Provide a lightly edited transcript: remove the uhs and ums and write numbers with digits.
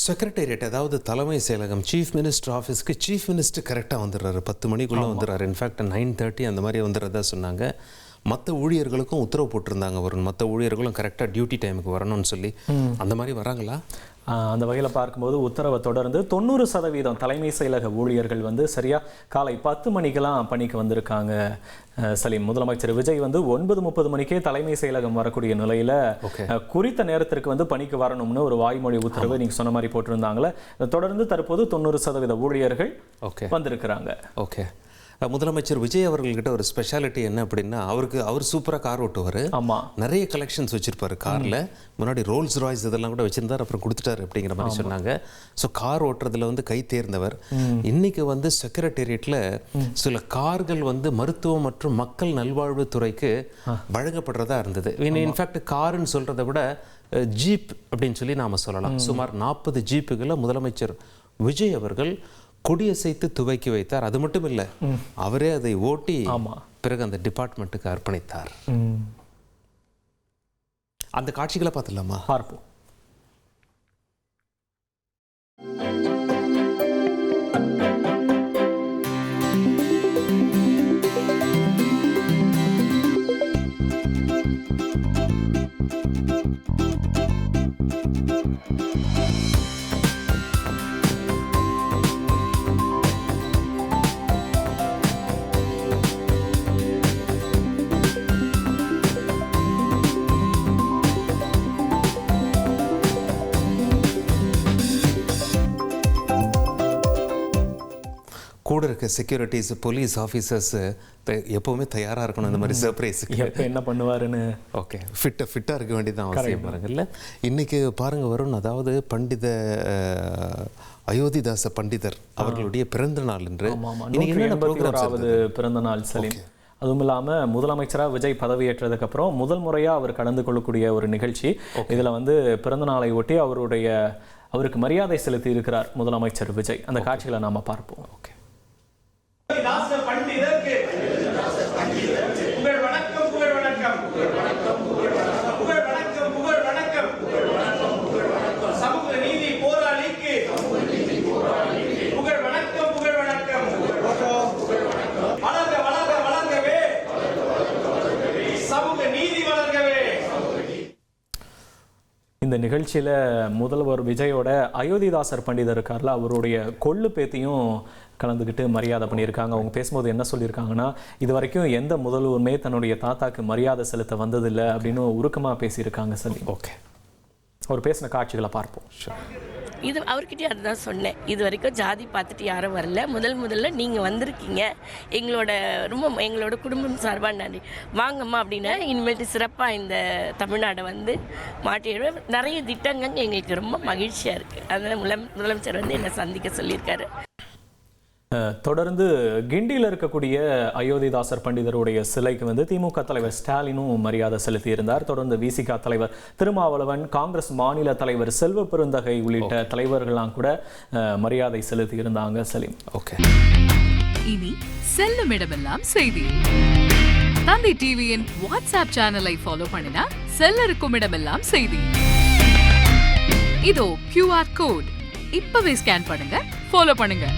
Secretariat, அதாவது தலைமை செயலகம், சீஃப் மினிஸ்டர் ஆஃபீஸ்க்கு சீஃப் மினிஸ்டர் கரெக்டாக வந்துடுறாரு, 10 மணிக்குள்ளே வந்துடுறாரு. இன்ஃபேக்ட் 9:30 அந்த மாதிரி வந்துடுறதா சொன்னாங்க. மற்ற ஊழியர்களுக்கும் உத்தரவு போட்டிருந்தாங்க, மற்ற ஊழியர்களும் கரெக்டாக டியூட்டி டைமுக்கு வரணும்னு சொல்லி. அந்த மாதிரி வராங்களா? அந்த வகையில் பார்க்கும்போது உத்தரவை தொடர்ந்து 90% தலைமை செயலக ஊழியர்கள் சரியாக காலை 10 மணிக்கெல்லாம் பணிக்கு வந்திருக்காங்க. சலீம், முதலமைச்சர் விஜய் 9:30 மணிக்கே தலைமை செயலகம் வரக்கூடிய நிலையில் குறித்த நேரத்திற்கு பணிக்கு வரணும்னு ஒரு வாய்மொழி உத்தரவு நீங்கள் சொன்ன மாதிரி போட்டிருந்தாங்களே. தொடர்ந்து தற்போது 90% ஊழியர்கள் வந்திருக்கிறாங்க. ஓகே. முதலமைச்சர் விஜய் அவர்கள்கிட்ட ஒரு ஸ்பெஷாலிட்டி என்ன அப்படின்னா, அவர் சூப்பராக கார் ஓட்டுவார். ஆமாம், நிறைய கலெக்ஷன்ஸ் வச்சுருப்பார் காரில். முன்னாடி ரோல்ஸ் ராய்ஸ் இதெல்லாம் கூட வச்சுருந்தார், அப்புறம் கொடுத்துட்டார் அப்படிங்கிற மாதிரி சொன்னாங்க. ஸோ கார் ஓட்டுறதுல கை தேர்ந்தவர். இன்றைக்கி செக்ரட்டேரியட்டில் சில கார்கள் மருத்துவம் மற்றும் மக்கள் நல்வாழ்வுத்துறைக்கு வழங்கப்படுறதா இருந்தது. இன்ஃபேக்ட் காருன்னு சொல்கிறத விட ஜீப் அப்படின்னு சொல்லி நாம் சொல்லலாம். சுமார் 40 ஜீப்புகளை முதலமைச்சர் விஜய் அவர்கள் கொடியசைத்து துவக்கி வைத்தார். அது மட்டும் இல்லை, அவரே அதை ஓட்டி பிறகு அந்த டிபார்ட்மெண்ட்டுக்கு அர்ப்பணித்தார். அந்த காட்சிகளை பார்த்துடலாமா? பார்ப்போம். கூட இருக்க செக்யூரிட்டிஸ், போலீஸ் ஆஃபீஸர்ஸ் எப்போவுமே தயாராக இருக்கணும் இந்த மாதிரி சர்ப்ரைஸுக்கு. எப்போ என்ன பண்ணுவாருன்னு. ஓகே, ஃபிட்டாக இருக்க வேண்டியதான் அவசியம் பாருங்கள்ல. இன்றைக்கி பாருங்கள் வருண், அதாவது பண்டித அயோத்திதாச பண்டிதர் அவர்களுடைய பிறந்த நாள் என்று. பிறந்த நாள் சலீம். அதுவும் இல்லாமல் முதலமைச்சராக விஜய் பதவியேற்றதுக்கப்புறம் முதல் முறையாக அவர் கலந்து கொள்ளக்கூடிய ஒரு நிகழ்ச்சி. இதில் பிறந்த நாளை ஒட்டி அவருக்கு மரியாதை செலுத்தி இருக்கிறார் முதலமைச்சர் விஜய். அந்த காட்சிகளை நாம பார்ப்போம். ஓகே. இந்த நிகழ்ச்சியில் முதல்வர் விஜயோட அயோத்திதாசர் பண்டிதர் இருக்கார்ல, அவருடைய கொள்ளு பேத்தியும் கலந்துக்கிட்டு மரியாதை பண்ணியிருக்காங்க. அவங்க பேசும்போது என்ன சொல்லியிருக்காங்கன்னா, இது வரைக்கும் எந்த முதல்வருமே தன்னுடைய தாத்தாக்கு மரியாதை செலுத்த வந்ததில்லை அப்படின்னு உருக்கமாக பேசியிருக்காங்க. சரி, ஓகே. அவர் பேசின காட்சிகளை பார்ப்போம். இது அவர்கிட்டே அதுதான் சொன்னேன். இது வரைக்கும் ஜாதி பார்த்துட்டு யாரும் வரல, முதல்ல நீங்கள் வந்திருக்கீங்க, எங்களோட குடும்பம் சார்பாக நன்றி, வாங்கம்மா அப்படின்னா இனிமேட்டு சிறப்பாக இந்த தமிழ்நாடை மாட்டிட நிறைய திட்டங்கள் எங்களுக்கு ரொம்ப மகிழ்ச்சியாக இருக்குது. அதனால் முதலமைச்சர் என்னை சந்திக்க சொல்லியிருக்காரு. தொடர்ந்து கிண்டியில் இருக்கக்கூடிய அயோத்திதாசர் பண்டிதருடைய சிலைக்கு திமுக தலைவர் ஸ்டாலினும் மரியாதை செலுத்தி இருந்தார். தொடர்ந்து விசிக தலைவர் திருமாவளவன், காங்கிரஸ் மாநில தலைவர் செல்வ பெருந்தகை உள்ளிட்ட தலைவர்களாம் கூட மரியாதை செலுத்தி இருந்தாங்க. சலீம், ஓகே. இனி செல்லும் இடமெல்லாம் செய்தி. தந்தை டிவியின் வாட்ஸ்அப் சேனலை ஃபாலோ பண்ணினா செல்ல இருக்கும் இடமெல்லாம் செய்தி. இதோ QR கோட், இப்பவே ஸ்கேன் பண்ணுங்க, ஃபாலோ பண்ணுங்க.